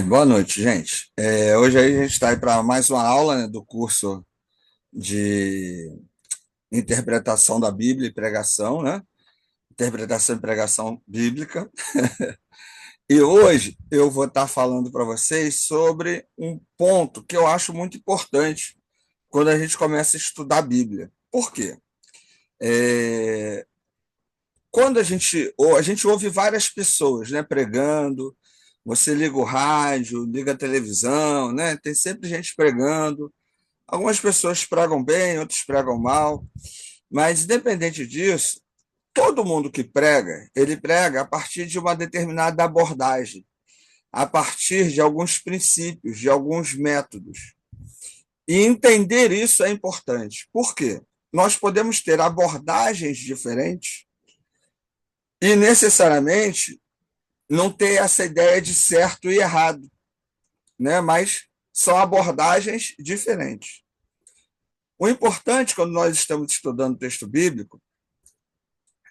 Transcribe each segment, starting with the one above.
Boa noite, gente. Hoje aí a gente está aí para mais uma aula, né, do curso de interpretação da Bíblia e pregação, né? Interpretação e pregação bíblica. E hoje eu vou estar falando para vocês sobre um ponto que eu acho muito importante quando a gente começa a estudar a Bíblia. Por quê? É, Quando a gente ouve várias pessoas, né, pregando, você liga o rádio, liga a televisão, né? Tem sempre gente pregando. Algumas pessoas pregam bem, outros pregam mal, mas independente disso, todo mundo que prega, ele prega a partir de uma determinada abordagem, a partir de alguns princípios, de alguns métodos. E entender isso é importante. Por quê? Nós podemos ter abordagens diferentes e necessariamente não ter essa ideia de certo e errado, né? Mas são abordagens diferentes. O importante quando nós estamos estudando o texto bíblico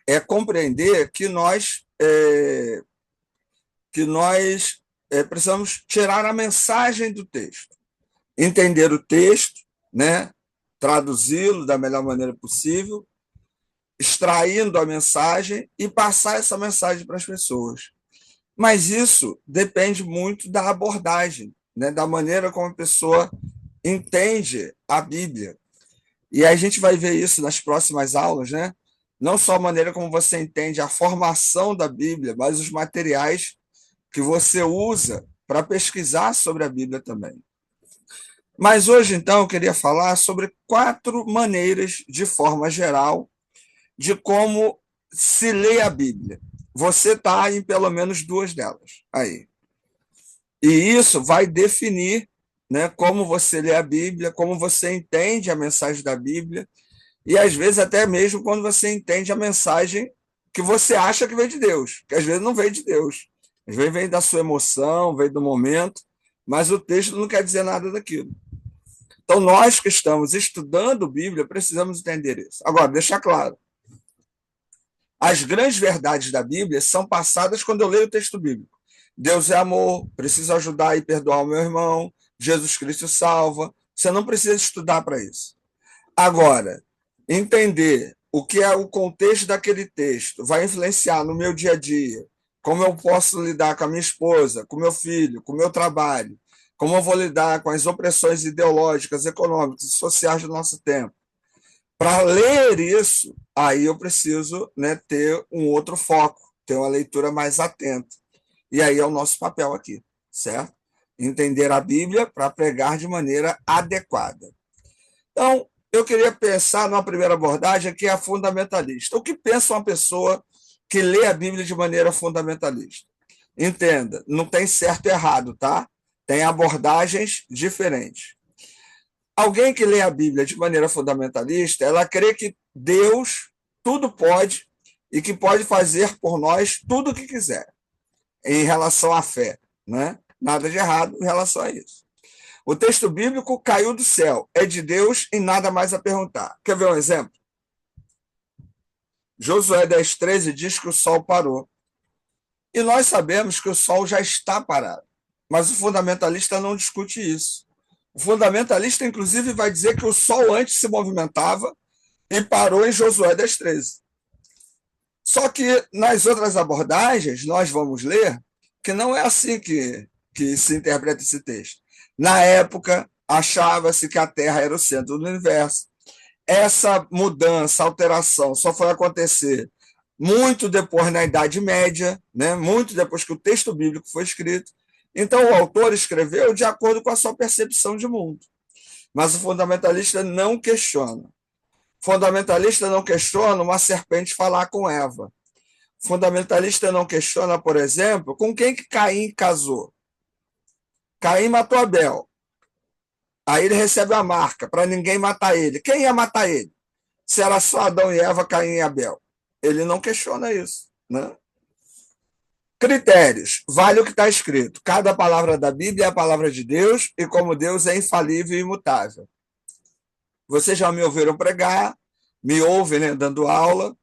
é compreender que nós precisamos tirar a mensagem do texto, entender o texto, né? Traduzi-lo da melhor maneira possível, extraindo a mensagem e passar essa mensagem para as pessoas. Mas isso depende muito da abordagem, né? Da maneira como a pessoa entende a Bíblia. E aí a gente vai ver isso nas próximas aulas, né? Não só a maneira como você entende a formação da Bíblia, mas os materiais que você usa para pesquisar sobre a Bíblia também. Mas hoje, então, eu queria falar sobre 4 maneiras, de forma geral, de como se lê a Bíblia. Você está em pelo menos 2 delas aí. E isso vai definir, né, como você lê a Bíblia, como você entende a mensagem da Bíblia, e às vezes até mesmo quando você entende a mensagem que você acha que vem de Deus, que às vezes não vem de Deus. Às vezes vem da sua emoção, vem do momento, mas o texto não quer dizer nada daquilo. Então, nós que estamos estudando Bíblia, precisamos entender isso. Agora, deixar claro, as grandes verdades da Bíblia são passadas quando eu leio o texto bíblico. Deus é amor, preciso ajudar e perdoar o meu irmão, Jesus Cristo salva. Você não precisa estudar para isso. Agora, entender o que é o contexto daquele texto vai influenciar no meu dia a dia, como eu posso lidar com a minha esposa, com meu filho, com o meu trabalho, como eu vou lidar com as opressões ideológicas, econômicas e sociais do nosso tempo. Para ler isso, aí eu preciso, né, ter um outro foco, ter uma leitura mais atenta. E aí é o nosso papel aqui, certo? Entender a Bíblia para pregar de maneira adequada. Então, eu queria pensar numa primeira abordagem que é a fundamentalista. O que pensa uma pessoa que lê a Bíblia de maneira fundamentalista? Entenda, não tem certo e errado, tá? Tem abordagens diferentes. Alguém que lê a Bíblia de maneira fundamentalista, ela crê que Deus tudo pode e que pode fazer por nós tudo o que quiser em relação à fé, né? Nada de errado em relação a isso. O texto bíblico caiu do céu, é de Deus e nada mais a perguntar. Quer ver um exemplo? Josué 10:13 diz que o sol parou. E nós sabemos que o sol já está parado. Mas o fundamentalista não discute isso. O fundamentalista, inclusive, vai dizer que o sol antes se movimentava e parou em Josué 10:13. Só que nas outras abordagens, nós vamos ler que não é assim que se interpreta esse texto. Na época, achava-se que a Terra era o centro do universo. Essa mudança, alteração, só foi acontecer muito depois na Idade Média, né? Muito depois que o texto bíblico foi escrito. Então, o autor escreveu de acordo com a sua percepção de mundo. Mas o fundamentalista não questiona. O fundamentalista não questiona uma serpente falar com Eva. O fundamentalista não questiona, por exemplo, com quem que Caim casou. Caim matou Abel. Aí ele recebe a marca para ninguém matar ele. Quem ia matar ele? Se era só Adão e Eva, Caim e Abel. Ele não questiona isso, né? Critérios. Vale o que está escrito. Cada palavra da Bíblia é a palavra de Deus e como Deus é infalível e imutável. Vocês já me ouviram pregar, me ouvem, né, dando aula,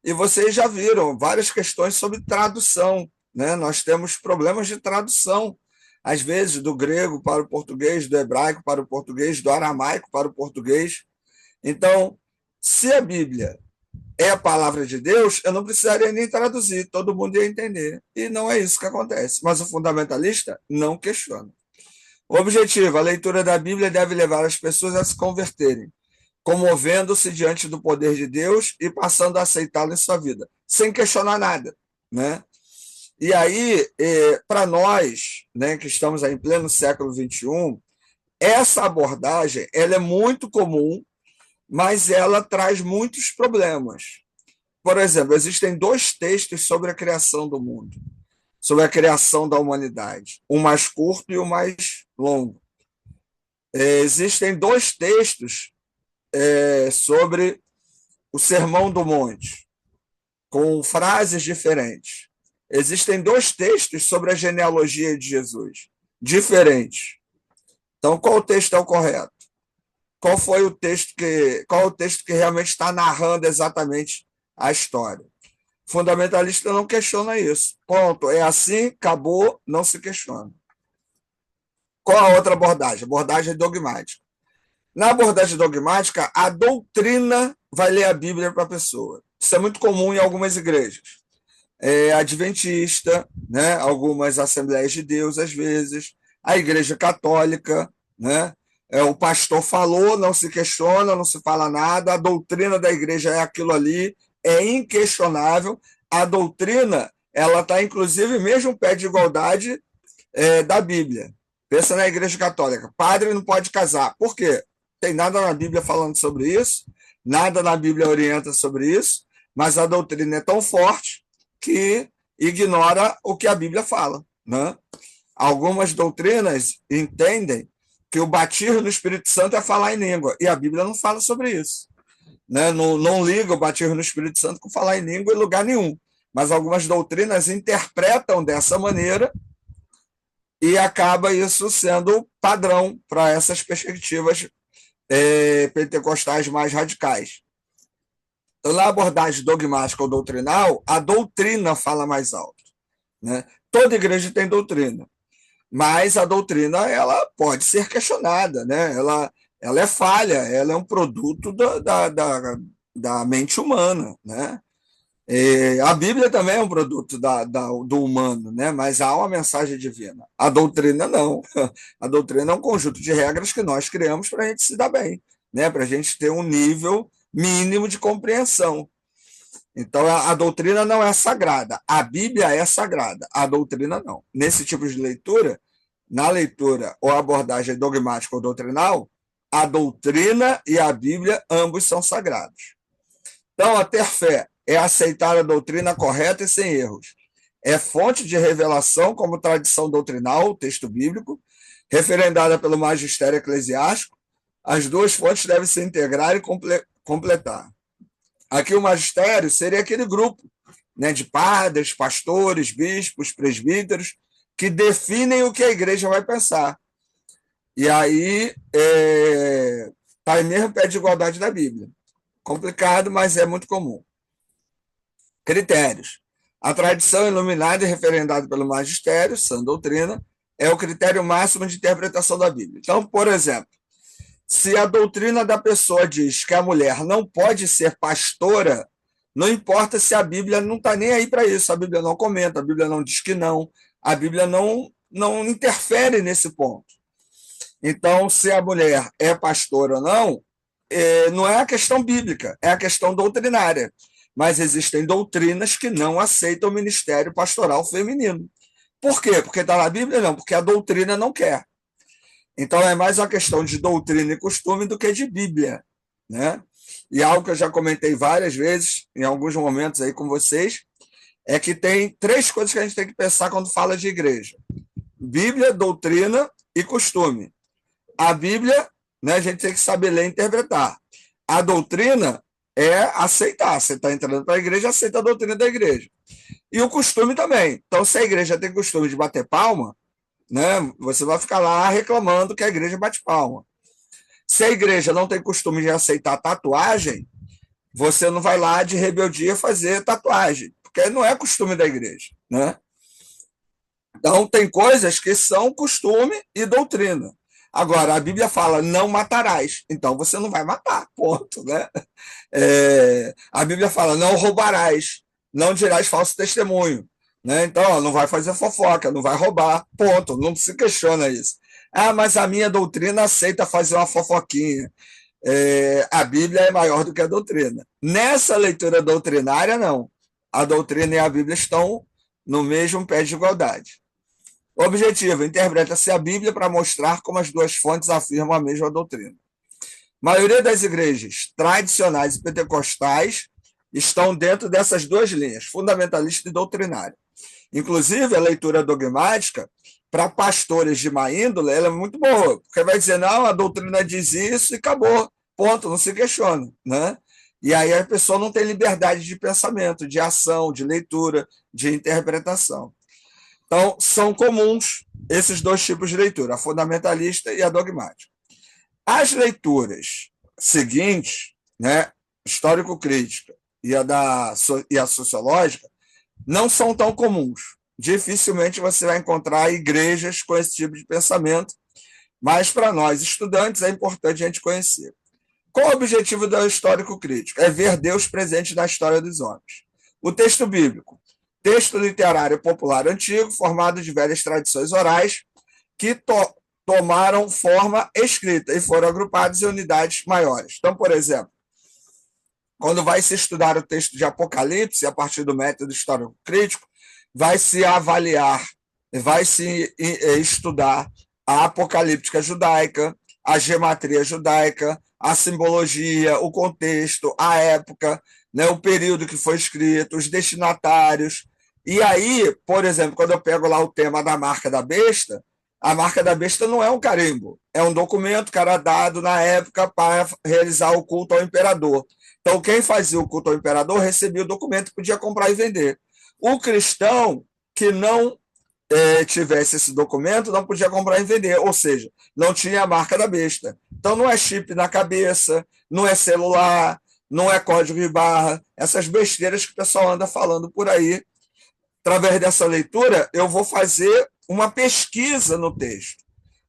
e vocês já viram várias questões sobre tradução, né? Nós temos problemas de tradução. às vezes do grego para o português, do hebraico para o português, do aramaico para o português. Então, se a Bíblia é a palavra de Deus, eu não precisaria nem traduzir, todo mundo ia entender. E não é isso que acontece. Mas o fundamentalista não questiona. O objetivo, a leitura da Bíblia deve levar as pessoas a se converterem, comovendo-se diante do poder de Deus e passando a aceitá-lo em sua vida, sem questionar nada, né? E aí, para nós, né, que estamos aí em pleno século XXI, essa abordagem ela é muito comum, mas ela traz muitos problemas. Por exemplo, existem dois textos sobre a criação do mundo, sobre a criação da humanidade, o mais curto e o mais longo. Existem dois textos sobre o Sermão do Monte, com frases diferentes. Existem dois textos sobre a genealogia de Jesus, diferentes. Então, qual o texto é o correto? Qual o texto que realmente está narrando exatamente a história? O fundamentalista não questiona isso. Ponto. É assim, acabou, não se questiona. Qual a outra abordagem? Abordagem dogmática. Na abordagem dogmática, a doutrina vai ler a Bíblia para a pessoa. Isso é muito comum em algumas igrejas. Adventista, né? Algumas Assembleias de Deus, às vezes, a Igreja Católica, né? O pastor falou, não se questiona, não se fala nada, a doutrina da igreja é aquilo ali, é inquestionável. A doutrina, ela está, inclusive, mesmo pé de igualdade da Bíblia. Pensa na Igreja Católica, padre não pode casar. Por quê? Tem nada na Bíblia falando sobre isso, nada na Bíblia orienta sobre isso, mas a doutrina é tão forte que ignora o que a Bíblia fala, né? Algumas doutrinas entendem que o batismo no Espírito Santo é falar em língua, e a Bíblia não fala sobre isso, né? Não liga o batismo no Espírito Santo com falar em língua em lugar nenhum, mas algumas doutrinas interpretam dessa maneira e acaba isso sendo padrão para essas perspectivas pentecostais mais radicais. Então, na abordagem dogmática ou doutrinal, a doutrina fala mais alto, né? Toda igreja tem doutrina, mas a doutrina ela pode ser questionada, né? Ela é falha, ela é um produto da mente humana, né? A Bíblia também é um produto do humano, né? Mas há uma mensagem divina. A doutrina não. A doutrina é um conjunto de regras que nós criamos para a gente se dar bem, né? Para a gente ter um nível mínimo de compreensão. Então, a doutrina não é sagrada. A Bíblia é sagrada. A doutrina não. Nesse tipo de leitura, na leitura ou abordagem dogmática ou doutrinal, a doutrina e a Bíblia ambos são sagrados. Então, a ter fé é aceitar a doutrina correta e sem erros. É fonte de revelação como tradição doutrinal, texto bíblico, referendada pelo magistério eclesiástico. As duas fontes devem se integrar e completar. Aqui o magistério seria aquele grupo, né, de padres, pastores, bispos, presbíteros, que definem o que a igreja vai pensar. E aí está mesmo pé de igualdade da Bíblia. Complicado, mas é muito comum. Critérios. A tradição iluminada e referendada pelo magistério, sã doutrina, é o critério máximo de interpretação da Bíblia. Então, por exemplo, se a doutrina da pessoa diz que a mulher não pode ser pastora, não importa se a Bíblia não está nem aí para isso, a Bíblia não comenta, a Bíblia não diz que não, a Bíblia não interfere nesse ponto. Então, se a mulher é pastora ou não, não é a questão bíblica, é a questão doutrinária. Mas existem doutrinas que não aceitam o ministério pastoral feminino. Por quê? Porque está na Bíblia? Não, porque a doutrina não quer. Então, é mais uma questão de doutrina e costume do que de Bíblia, né? E algo que eu já comentei várias vezes, em alguns momentos aí com vocês, é que tem três coisas que a gente tem que pensar quando fala de igreja: Bíblia, doutrina e costume. A Bíblia, né, a gente tem que saber ler e interpretar. A doutrina é aceitar. Você está entrando para a igreja, aceita a doutrina da igreja. E o costume também. Então, se a igreja tem costume de bater palma, né, você vai ficar lá reclamando que a igreja bate palma. Se a igreja não tem costume de aceitar tatuagem, você não vai lá de rebeldia fazer tatuagem, porque não é costume da igreja, né? Então, tem coisas que são costume e doutrina. Agora, a Bíblia fala, não matarás. Então, você não vai matar, ponto, né? A Bíblia fala, não roubarás, não dirás falso testemunho. Né? Então, ó, não vai fazer fofoca, não vai roubar, ponto. Não se questiona isso. Ah, mas a minha doutrina aceita fazer uma fofoquinha. A Bíblia é maior do que a doutrina. Nessa leitura doutrinária, não. A doutrina e a Bíblia estão no mesmo pé de igualdade. Objetivo: interpreta-se a Bíblia para mostrar como as duas fontes afirmam a mesma doutrina. A maioria das igrejas tradicionais e pentecostais estão dentro dessas duas linhas, fundamentalista e doutrinária. Inclusive, a leitura dogmática, para pastores de má índole, ela é muito boa, porque vai dizer, não, a doutrina diz isso e acabou, ponto, não se questiona. Né? E aí a pessoa não tem liberdade de pensamento, de ação, de leitura, de interpretação. Então, são comuns esses dois tipos de leitura, a fundamentalista e a dogmática. As leituras seguintes, né, histórico-crítica e a sociológica, não são tão comuns. Dificilmente você vai encontrar igrejas com esse tipo de pensamento, mas para nós, estudantes, é importante a gente conhecer. Qual o objetivo do histórico-crítico? É ver Deus presente na história dos homens. O texto bíblico, texto literário popular antigo, formado de velhas tradições orais, que tomaram forma escrita e foram agrupados em unidades maiores. Então, por exemplo, quando vai se estudar o texto de Apocalipse, a partir do método histórico-crítico, vai se avaliar, vai se estudar a apocalíptica judaica, a gematria judaica, a simbologia, o contexto, a época, né, o período que foi escrito, os destinatários. E aí, por exemplo, quando eu pego lá o tema da marca da besta, a marca da besta não é um carimbo, é um documento que era dado na época para realizar o culto ao imperador. Então, quem fazia o culto ao imperador recebia o documento e podia comprar e vender. O cristão que não tivesse esse documento não podia comprar e vender, ou seja, não tinha a marca da besta. Então, não é chip na cabeça, não é celular, não é código de barra, essas besteiras que o pessoal anda falando por aí. Através dessa leitura, eu vou fazer uma pesquisa no texto.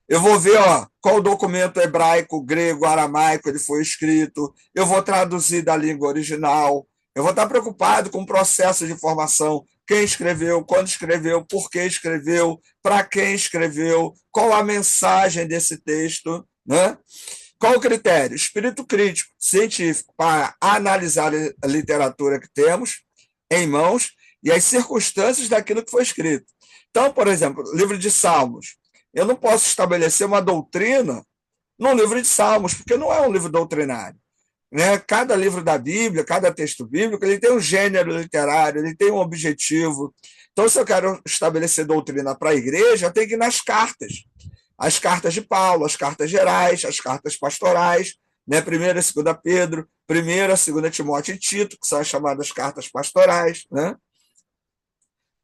Eu vou ver qual documento hebraico, grego, aramaico ele foi escrito, eu vou traduzir da língua original, eu vou estar preocupado com o processo de formação, quem escreveu, quando escreveu, por que escreveu, para quem escreveu, qual a mensagem desse texto, né? Qual o critério? Espírito crítico, científico, para analisar a literatura que temos em mãos e as circunstâncias daquilo que foi escrito. Então, por exemplo, livro de Salmos. Eu não posso estabelecer uma doutrina no livro de Salmos, porque não é um livro doutrinário. Né? Cada livro da Bíblia, cada texto bíblico, ele tem um gênero literário, ele tem um objetivo. Então, se eu quero estabelecer doutrina para a igreja, eu tenho que ir nas cartas. As cartas de Paulo, as cartas gerais, as cartas pastorais, né? 1ª e 2ª Pedro, 1ª, 2ª Timóteo e Tito, que são as chamadas cartas pastorais. Né?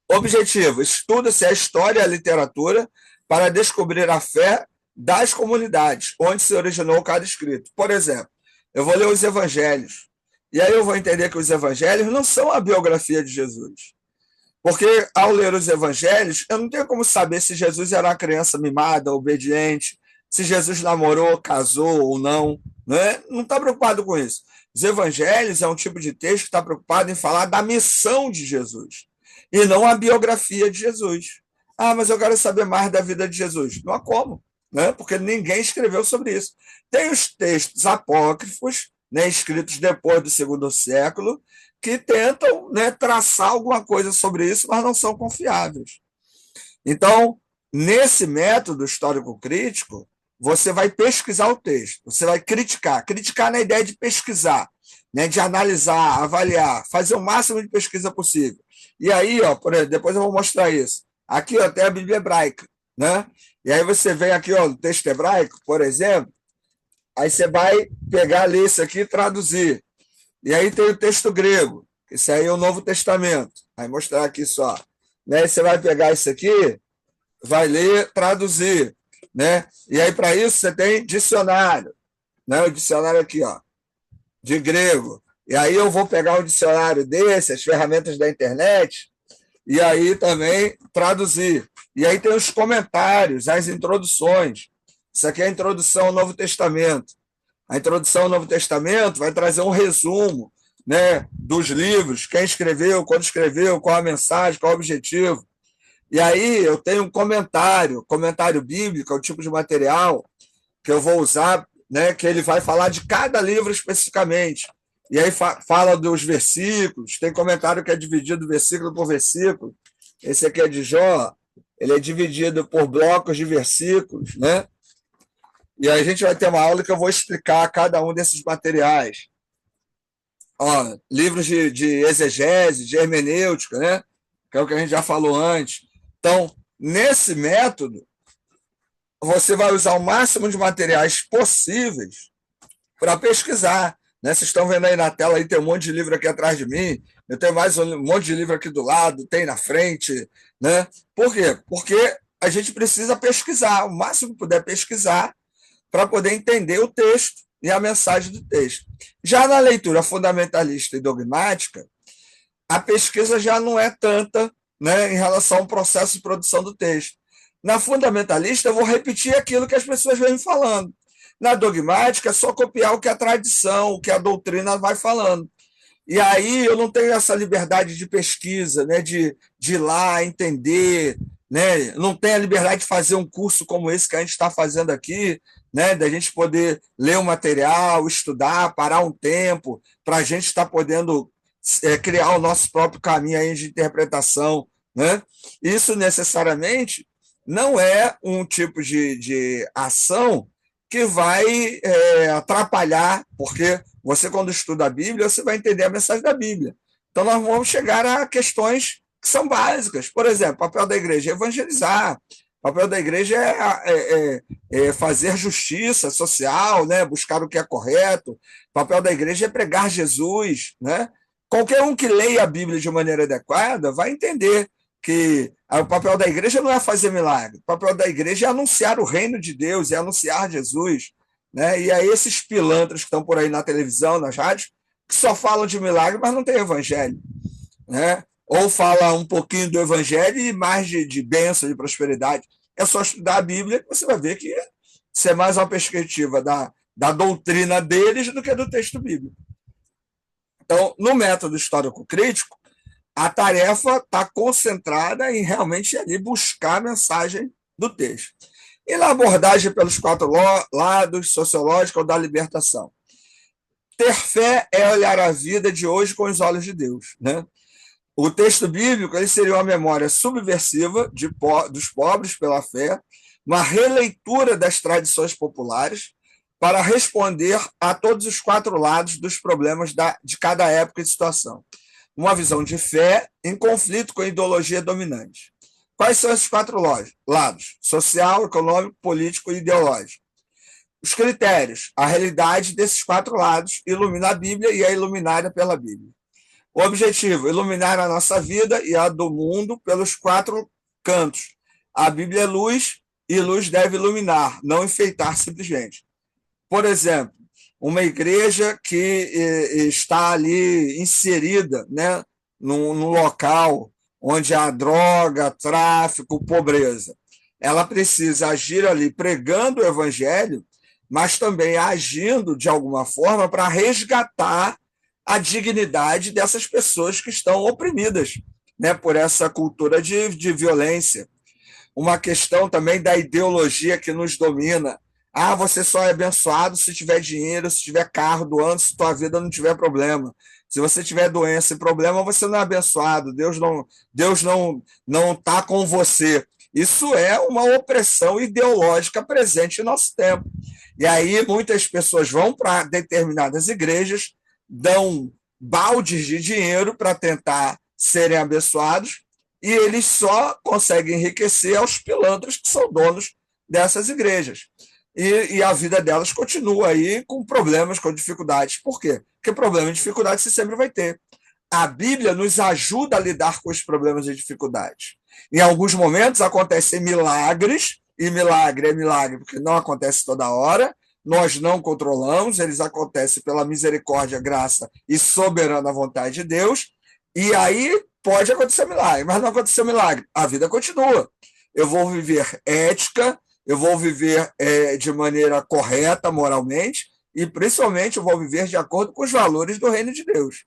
Objetivo: estuda-se a história e a literatura para descobrir a fé das comunidades, onde se originou cada escrito. Por exemplo, eu vou ler os evangelhos, e aí eu vou entender que os evangelhos não são a biografia de Jesus. Porque, ao ler os evangelhos, eu não tenho como saber se Jesus era uma criança mimada, obediente, se Jesus namorou, casou ou não. Né? Não está preocupado com isso. Os evangelhos é um tipo de texto que está preocupado em falar da missão de Jesus, e não a biografia de Jesus. Ah, mas eu quero saber mais da vida de Jesus. Não há como, né? Porque ninguém escreveu sobre isso. Tem os textos apócrifos, né, escritos depois do 2º século, que tentam, né, traçar alguma coisa sobre isso, mas não são confiáveis. Então, nesse método histórico-crítico, você vai pesquisar o texto, você vai criticar na ideia de pesquisar, né, de analisar, avaliar, fazer o máximo de pesquisa possível. E aí, por exemplo, depois eu vou mostrar isso. Aqui tem a Bíblia hebraica, né? E aí você vem aqui, no texto hebraico, por exemplo, aí você vai pegar ali isso aqui e traduzir. E aí tem o texto grego, esse aí é o Novo Testamento. Vai mostrar aqui só. Né? Você vai pegar isso aqui, vai ler, traduzir. Né? E aí, para isso, você tem dicionário. Né? O dicionário aqui, de grego. E aí eu vou pegar um dicionário desse, as ferramentas da internet, e aí também traduzir. E aí tem os comentários, as introduções. Isso aqui é a introdução ao Novo Testamento. A introdução ao Novo Testamento vai trazer um resumo, né, dos livros, quem escreveu, quando escreveu, qual a mensagem, qual o objetivo. E aí eu tenho um comentário bíblico, é o tipo de material que eu vou usar, né, que ele vai falar de cada livro especificamente. E aí fala dos versículos, tem comentário que é dividido versículo por versículo. Esse aqui é de Jó, ele é dividido por blocos de versículos, né? E aí a gente vai ter uma aula que eu vou explicar cada um desses materiais. Ó, livros de exegese, de hermenêutica, né? Que é o que a gente já falou antes. Então, nesse método, você vai usar o máximo de materiais possíveis para pesquisar. Né? Vocês estão vendo aí na tela, aí tem um monte de livro aqui atrás de mim, eu tenho mais um monte de livro aqui do lado, tem na frente. Né? Por quê? Porque a gente precisa pesquisar, o máximo que puder pesquisar, para poder entender o texto e a mensagem do texto. Já na leitura fundamentalista e dogmática, a pesquisa já não é tanta, né, em relação ao processo de produção do texto. Na fundamentalista, eu vou repetir aquilo que as pessoas vêm falando. Na dogmática, é só copiar o que a tradição, o que a doutrina vai falando. E aí eu não tenho essa liberdade de pesquisa, né, de ir lá entender, né, não tenho a liberdade de fazer um curso como esse que a gente está fazendo aqui, né, da gente poder ler o material, estudar, parar um tempo, para a gente estar podendo criar o nosso próprio caminho aí de interpretação. Né? Isso necessariamente não é um tipo de ação que vai atrapalhar, porque você, quando estuda a Bíblia, você vai entender a mensagem da Bíblia. Então, nós vamos chegar a questões que são básicas. Por exemplo, o papel da igreja é evangelizar, o papel da igreja é fazer justiça social, né? Buscar o que é correto. O papel da igreja é pregar Jesus. Né? Qualquer um que leia a Bíblia de maneira adequada vai entender que o papel da igreja não é fazer milagre. O papel da igreja é anunciar o reino de Deus, é anunciar Jesus. Né? E aí esses pilantras que estão por aí na televisão, nas rádios, que só falam de milagre, mas não tem evangelho. Né? Ou fala um pouquinho do evangelho e mais de bênção, de prosperidade. É só estudar a Bíblia que você vai ver que isso é mais uma perspectiva da doutrina deles do que do texto bíblico. Então, no método histórico-crítico, a tarefa está concentrada em realmente ali buscar a mensagem do texto. E na abordagem pelos 4 lados, sociológica ou da libertação. Ter fé é olhar a vida de hoje com os olhos de Deus. Né? O texto bíblico ele seria uma memória subversiva dos pobres pela fé, uma releitura das tradições populares para responder a todos os 4 lados dos problemas de cada época e situação. Uma visão de fé em conflito com a ideologia dominante. Quais são esses 4 lados? Social, econômico, político e ideológico. Os critérios. A realidade desses 4 lados ilumina a Bíblia e é iluminada pela Bíblia. O objetivo, iluminar a nossa vida e a do mundo pelos 4 cantos. A Bíblia é luz e luz deve iluminar, não enfeitar simplesmente. Por exemplo, uma igreja que está ali inserida, né, num local onde há droga, tráfico, pobreza. Ela precisa agir ali pregando o evangelho, mas também agindo de alguma forma para resgatar a dignidade dessas pessoas que estão oprimidas, né, por essa cultura de violência. Uma questão também da ideologia que nos domina. Ah, você só é abençoado se tiver dinheiro, se tiver carro do ano, se tua vida não tiver problema. Se você tiver doença e problema, você não é abençoado. Deus não está com você. Isso é uma opressão ideológica presente em nosso tempo. E aí muitas pessoas vão para determinadas igrejas, dão baldes de dinheiro para tentar serem abençoados, e eles só conseguem enriquecer aos pilantras que são donos dessas igrejas. E a vida delas continua aí com problemas, com dificuldades. Por quê? Porque problema e dificuldade você sempre vai ter. A Bíblia nos ajuda a lidar com os problemas e dificuldades. Em alguns momentos acontecem milagres, e milagre é milagre porque não acontece toda hora, nós não controlamos, eles acontecem pela misericórdia, graça e soberana vontade de Deus, e aí pode acontecer milagre, mas não aconteceu milagre, a vida continua. eu vou viver ética, eu vou viver de maneira correta, moralmente, e principalmente eu vou viver de acordo com os valores do reino de Deus.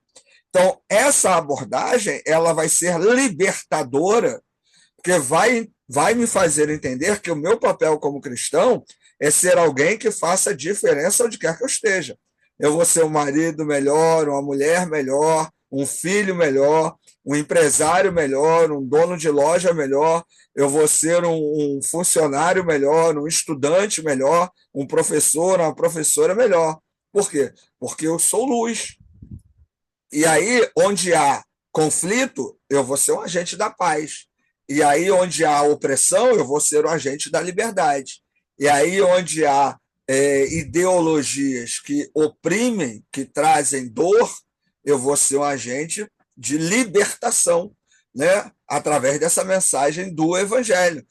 Então, essa abordagem ela vai ser libertadora, porque vai me fazer entender que o meu papel como cristão é ser alguém que faça diferença onde quer que eu esteja. Eu vou ser um marido melhor, uma mulher melhor, um filho melhor, um empresário melhor, um dono de loja melhor, eu vou ser um funcionário melhor, um estudante melhor, um professor, uma professora melhor. Por quê? Porque eu sou luz. E aí, onde há conflito, eu vou ser um agente da paz. E aí, onde há opressão, eu vou ser um agente da liberdade. E aí, onde há ideologias que oprimem, que trazem dor, eu vou ser um agente de libertação, né? Através dessa mensagem do Evangelho.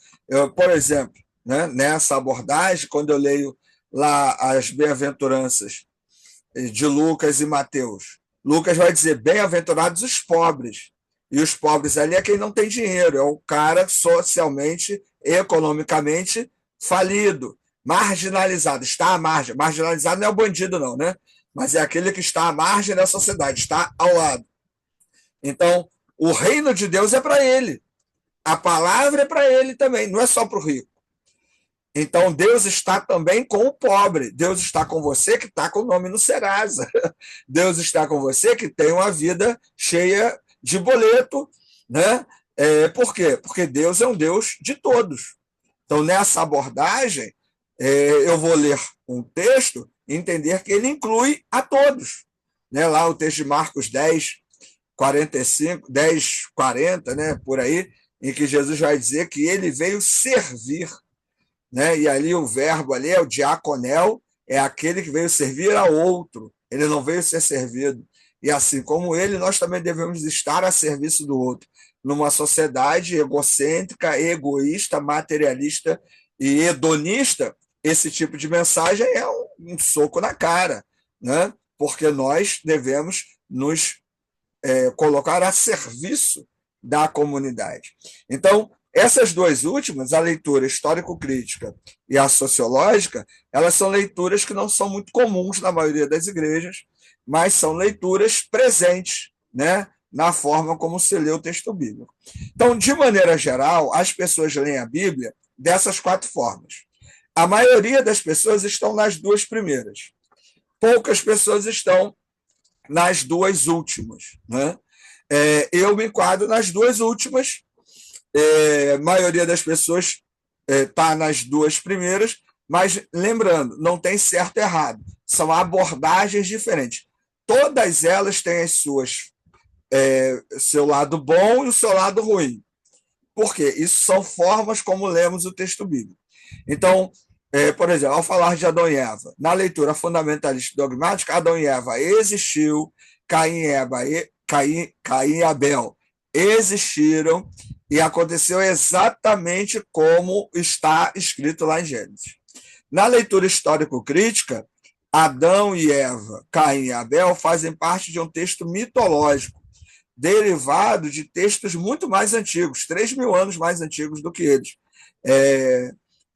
Por exemplo, né, nessa abordagem, quando eu leio lá as bem-aventuranças de Lucas e Mateus, Lucas vai dizer, bem-aventurados os pobres. E os pobres ali é quem não tem dinheiro, é o cara socialmente, economicamente falido, marginalizado, está à margem. Marginalizado não é o bandido, não, né? Mas é aquele que está à margem da sociedade, está ao lado. Então, o reino de Deus é para ele. A palavra é para ele também, não é só para o rico. Então, Deus está também com o pobre. Deus está com você que está com o nome no Serasa. Deus está com você que tem uma vida cheia de boleto, né? Por quê? Porque Deus é um Deus de todos. Então, nessa abordagem, eu vou ler um texto e entender que ele inclui a todos. Né? Lá o texto de Marcos 10, 45, 10, 40, né? Por aí, em que Jesus vai dizer que ele veio servir. Né? E ali o verbo ali é o diaconel, é aquele que veio servir a outro, ele não veio ser servido. E assim como ele, nós também devemos estar a serviço do outro, numa sociedade egocêntrica, egoísta, materialista e hedonista. Esse tipo de mensagem é um soco na cara, né? Porque nós devemos nos colocar a serviço da comunidade. Então, essas duas últimas, a leitura histórico-crítica e a sociológica, elas são leituras que não são muito comuns na maioria das igrejas, mas são leituras presentes, né, na forma como se lê o texto bíblico. Então, de maneira geral, as pessoas leem a Bíblia dessas 4 formas. A maioria das pessoas estão nas 2 primeiras. Poucas pessoas estão nas 2 últimas. Né? Eu me enquadro nas 2 últimas. A maioria das pessoas está nas 2 primeiras, mas lembrando, não tem certo e errado, são abordagens diferentes. Todas elas têm as suas, seu lado bom e o seu lado ruim. Por quê? Isso são formas como lemos o texto bíblico. Então, por exemplo, ao falar de Adão e Eva, na leitura fundamentalista dogmática, Adão e Eva existiu, Caim e Abel existiram, e aconteceu exatamente como está escrito lá em Gênesis. Na leitura histórico-crítica, Adão e Eva, Caim e Abel fazem parte de um texto mitológico, derivado de textos muito mais antigos, 3.000 anos mais antigos do que eles.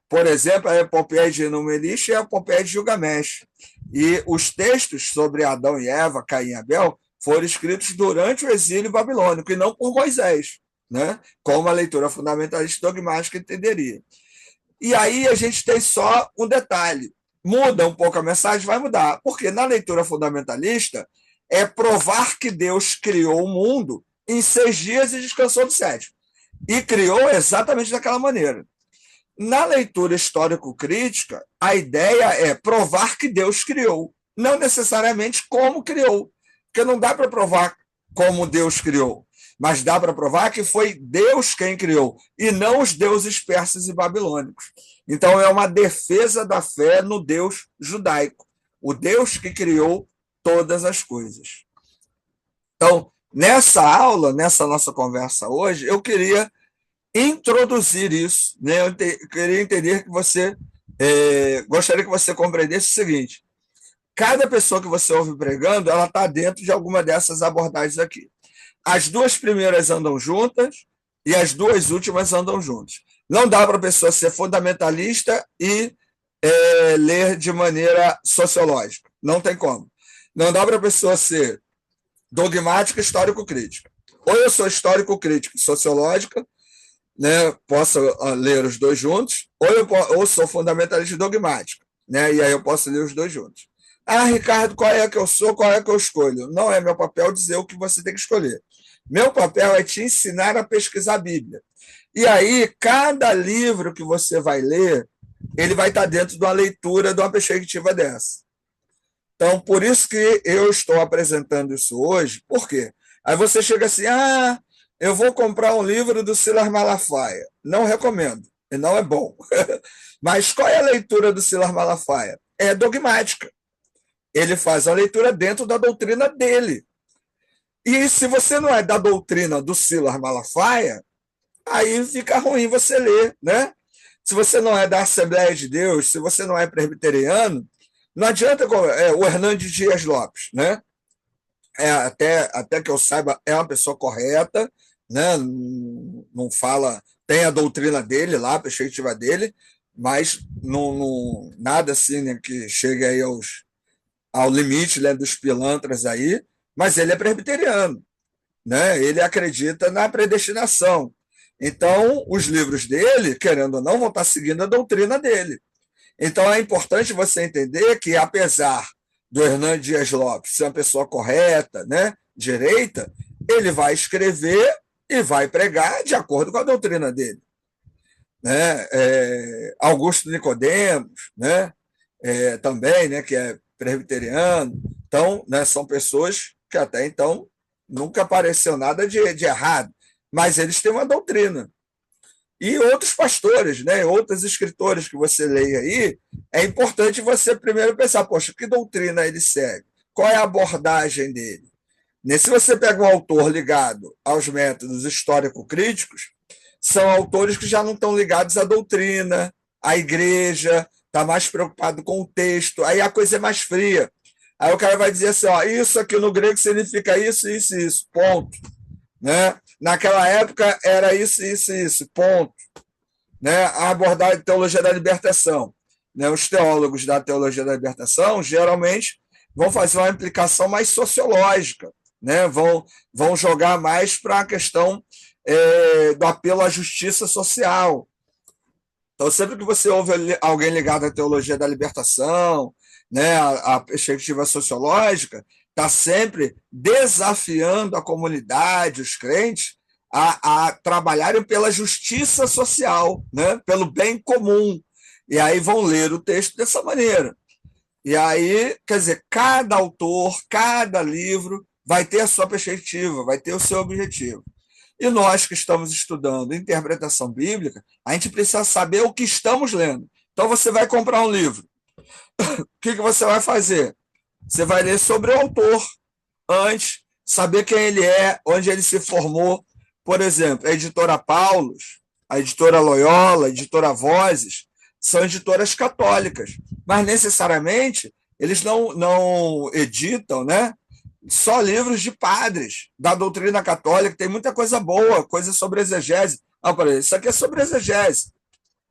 Por exemplo, a epopeia de Enuma-Elish e a epopeia de Gilgamesh. E os textos sobre Adão e Eva, Caim e Abel, foram escritos durante o exílio babilônico e não por Moisés, né? Como a leitura fundamentalista dogmática entenderia. E aí a gente tem só um detalhe. Muda um pouco a mensagem, vai mudar. Porque na leitura fundamentalista é provar que Deus criou o mundo em 6 dias e descansou no 7º. E criou exatamente daquela maneira. Na leitura histórico-crítica, a ideia é provar que Deus criou, não necessariamente como criou. Porque não dá para provar como Deus criou, mas dá para provar que foi Deus quem criou, e não os deuses persas e babilônicos. Então, é uma defesa da fé no Deus judaico, o Deus que criou todas as coisas. Então, nessa aula, nessa nossa conversa hoje, eu queria introduzir isso, né? Eu queria entender que você, gostaria que você compreendesse o seguinte: cada pessoa que você ouve pregando, ela está dentro de alguma dessas abordagens aqui. As 2 primeiras andam juntas e as 2 últimas andam juntas. Não dá para a pessoa ser fundamentalista e ler de maneira sociológica. Não tem como. Não dá para a pessoa ser dogmática e histórico-crítica. Ou eu sou histórico-crítica e sociológica, né, posso ler os dois juntos, ou sou fundamentalista e dogmática, né, e aí eu posso ler os dois juntos. Ah, Ricardo, qual é que eu sou, qual é que eu escolho? Não é meu papel dizer o que você tem que escolher. Meu papel é te ensinar a pesquisar a Bíblia. E aí, cada livro que você vai ler, ele vai estar dentro de uma leitura, de uma perspectiva dessa. Então, por isso que eu estou apresentando isso hoje. Por quê? Aí você chega assim, eu vou comprar um livro do Silas Malafaia. Não recomendo, e não é bom. Mas qual é a leitura do Silas Malafaia? É dogmática. Ele faz a leitura dentro da doutrina dele. E se você não é da doutrina do Silas Malafaia, aí fica ruim você ler, né? Se você não é da Assembleia de Deus, se você não é presbiteriano, não adianta o Hernandes Dias Lopes, né? Até que eu saiba, é uma pessoa correta, né? Não fala, tem a doutrina dele lá, a perspectiva dele, mas nada assim, né, que chegue aí ao limite, né, dos pilantras aí, mas ele é presbiteriano, né? Ele acredita na predestinação. Então, os livros dele, querendo ou não, vão estar seguindo a doutrina dele. Então, é importante você entender que, apesar do Hernandes Dias Lopes ser uma pessoa correta, né, direita, ele vai escrever e vai pregar de acordo com a doutrina dele. Né? Augusto Nicodemos, né, também, né, que é presbiteriano. Então, né, são pessoas que até então nunca apareceu nada de errado, mas eles têm uma doutrina. E outros pastores, né, outros escritores que você leia aí, é importante você primeiro pensar, poxa, que doutrina ele segue? Qual é a abordagem dele? Se você pega um autor ligado aos métodos histórico-críticos, são autores que já não estão ligados à doutrina, à igreja, está mais preocupado com o texto, aí a coisa é mais fria. Aí o cara vai dizer assim, isso aqui no grego significa isso, isso e isso, ponto. Né? Naquela época era isso, isso e isso, ponto. Né? A abordagem de teologia da libertação. Né? Os teólogos da teologia da libertação geralmente vão fazer uma implicação mais sociológica, né? Vão jogar mais para a questão do apelo à justiça social. Então, sempre que você ouve alguém ligado à teologia da libertação, né, a perspectiva sociológica, está sempre desafiando a comunidade, os crentes, a trabalharem pela justiça social, né, pelo bem comum. E aí vão ler o texto dessa maneira. E aí, quer dizer, cada autor, cada livro vai ter a sua perspectiva, vai ter o seu objetivo. E nós que estamos estudando interpretação bíblica, a gente precisa saber o que estamos lendo. Então você vai comprar um livro. O que você vai fazer? Você vai ler sobre o autor antes, saber quem ele é, onde ele se formou. Por exemplo, a editora Paulus, a editora Loyola, a editora Vozes, são editoras católicas, mas necessariamente eles não editam, né, só livros de padres da doutrina católica. Tem muita coisa boa, coisa sobre exegese. Isso aqui é sobre exegese,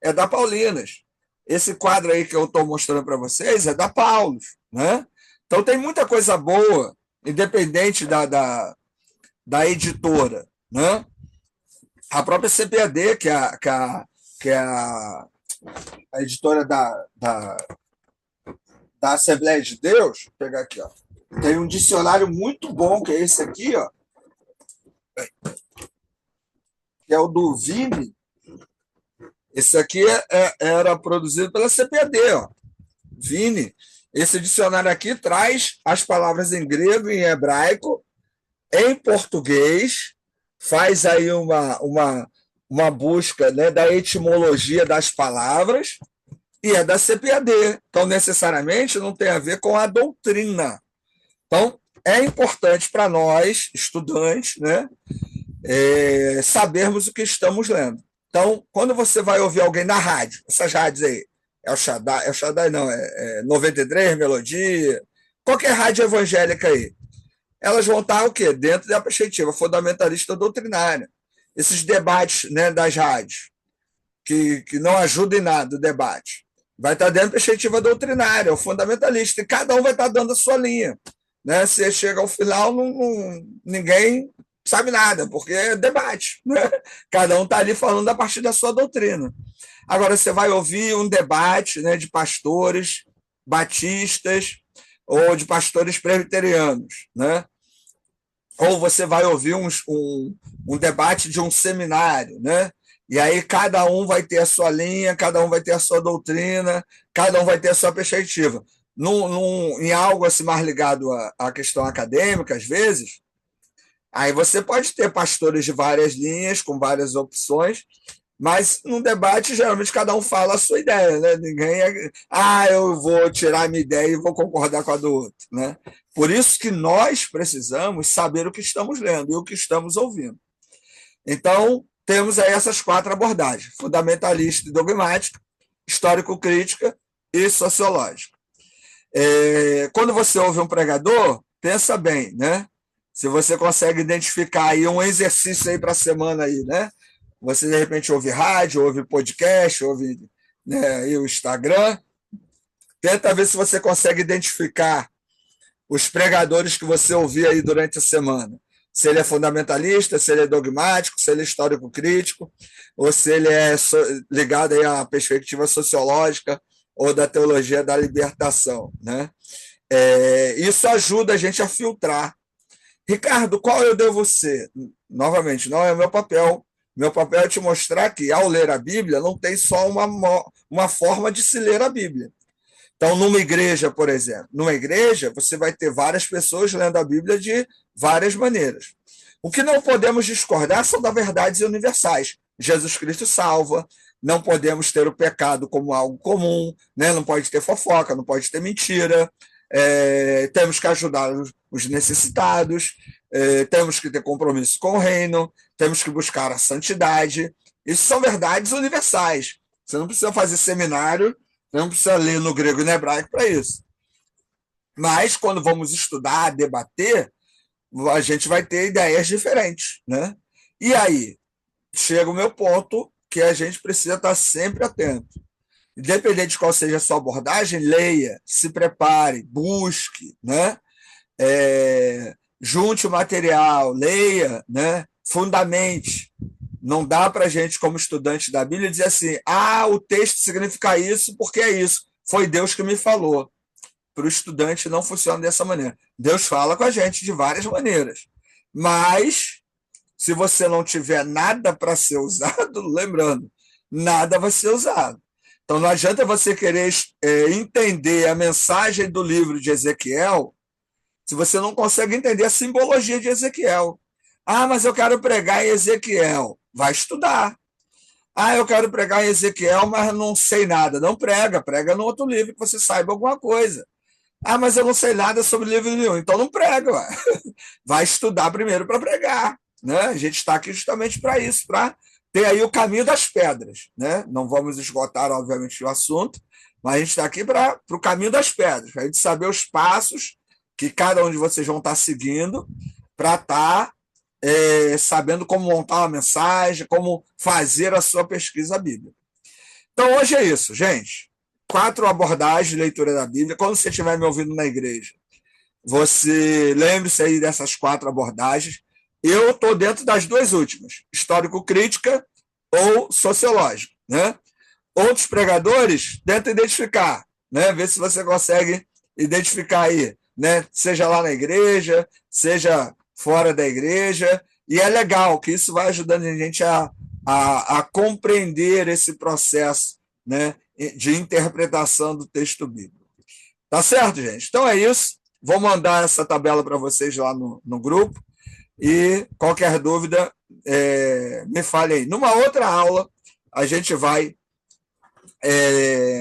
é da Paulinas. Esse quadro aí que eu estou mostrando para vocês é da Paulus, né? Então tem muita coisa boa, independente da editora, né? A própria CPAD, que é a editora da Assembleia de Deus, vou pegar aqui, ó. Tem um dicionário muito bom, que é esse aqui, ó, que é o do Vini. Esse aqui era produzido pela CPAD, ó. Vini. Esse dicionário aqui traz as palavras em grego e em hebraico, em português, faz aí uma busca, né, da etimologia das palavras, e é da CPAD. Então, necessariamente, não tem a ver com a doutrina. Então, é importante para nós, estudantes, né, sabermos o que estamos lendo. Então, quando você vai ouvir alguém na rádio, essas rádios aí, El Shaddai não, 93, Melodia, qualquer rádio evangélica aí, elas vão estar o quê? Dentro da perspectiva fundamentalista doutrinária. Esses debates, né, das rádios. que não ajuda em nada o debate. Vai estar dentro da perspectiva doutrinária, o fundamentalista, e cada um vai estar dando a sua linha. Né? Se chega ao final, ninguém sabe nada, porque é debate. Né? Cada um está ali falando a partir da sua doutrina. Agora, você vai ouvir um debate, né, de pastores batistas ou de pastores presbiterianos, né? Ou você vai ouvir um debate de um seminário, né? E aí cada um vai ter a sua linha, cada um vai ter a sua doutrina, cada um vai ter a sua perspectiva. Em algo assim mais ligado à questão acadêmica, às vezes, aí você pode ter pastores de várias linhas, com várias opções, mas num debate, geralmente, cada um fala a sua ideia, né? Ninguém eu vou tirar a minha ideia e vou concordar com a do outro, né? Por isso que nós precisamos saber o que estamos lendo e o que estamos ouvindo. Então, temos aí essas 4 abordagens: fundamentalista e dogmática, histórico-crítica e sociológica. Quando você ouve um pregador, pensa bem, né? Se você consegue identificar aí um exercício aí para a semana aí, né? Você, de repente, ouve rádio, ouve podcast, ouve, né, o Instagram. Tenta ver se você consegue identificar os pregadores que você ouvia aí durante a semana. Se ele é fundamentalista, se ele é dogmático, se ele é histórico-crítico, ou se ele é ligado aí à perspectiva sociológica ou da teologia da libertação. Né? Isso ajuda a gente a filtrar. Ricardo, qual eu devo ser? Novamente, não é o meu papel. Meu papel é te mostrar que, ao ler a Bíblia, não tem só uma forma de se ler a Bíblia. Então, numa igreja, por exemplo, numa igreja, você vai ter várias pessoas lendo a Bíblia de várias maneiras. O que não podemos discordar são das verdades universais. Jesus Cristo salva, não podemos ter o pecado como algo comum, né? Não pode ter fofoca, não pode ter mentira, temos que ajudar os necessitados, temos que ter compromisso com o reino, temos que buscar a santidade. Isso são verdades universais. Você não precisa fazer seminário, não precisa ler no grego e no hebraico para isso. Mas, quando vamos estudar, debater, a gente vai ter ideias diferentes. Né? E aí, chega o meu ponto, que a gente precisa estar sempre atento. Independente de qual seja a sua abordagem, leia, se prepare, busque, né? Junte o material, leia, né? Fundamente. Não dá para a gente, como estudante da Bíblia, dizer assim: o texto significa isso porque é isso. Foi Deus que me falou. Para o estudante não funciona dessa maneira. Deus fala com a gente de várias maneiras. Mas, se você não tiver nada para ser usado, lembrando, nada vai ser usado. Então, não adianta você querer entender a mensagem do livro de Ezequiel se você não consegue entender a simbologia de Ezequiel. Mas eu quero pregar em Ezequiel. Vai estudar. Eu quero pregar em Ezequiel, mas não sei nada. Não prega, prega no outro livro que você saiba alguma coisa. Mas eu não sei nada sobre livro nenhum. Então não prega. Ué. Vai estudar primeiro para pregar. Né? A gente está aqui justamente para isso, para ter aí o caminho das pedras. Né? Não vamos esgotar, obviamente, o assunto, mas a gente está aqui para o caminho das pedras, para a gente saber os passos que cada um de vocês vão estar seguindo para estar sabendo como montar uma mensagem, como fazer a sua pesquisa bíblica. Então, hoje é isso, gente. 4 abordagens de leitura da Bíblia. Quando você estiver me ouvindo na igreja, você lembre-se aí dessas 4 abordagens. Eu estou dentro das 2 últimas, histórico-crítica ou sociológica. Né? Outros pregadores tentam identificar, né? Ver se você consegue identificar aí, né? Seja lá na igreja, seja fora da igreja, e é legal que isso vai ajudando a gente a compreender esse processo, né, de interpretação do texto bíblico. Tá certo, gente? Então é isso. Vou mandar essa tabela para vocês lá no grupo, e qualquer dúvida, me fale aí. Numa outra aula, a gente vai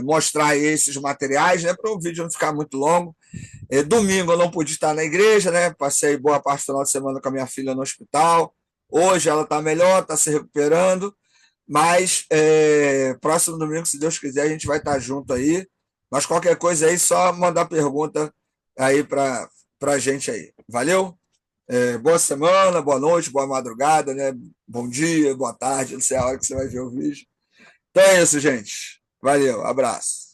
mostrar esses materiais, né, para o vídeo não ficar muito longo. Domingo eu não pude estar na igreja, né? Passei boa parte do final de semana com a minha filha no hospital. Hoje ela está melhor, está se recuperando, mas próximo domingo, se Deus quiser, a gente vai estar junto aí. Mas qualquer coisa aí, só mandar pergunta aí para a gente aí. Valeu? Boa semana, boa noite, boa madrugada, né? Bom dia, boa tarde, não sei a hora que você vai ver o vídeo. Então é isso, gente. Valeu, abraço.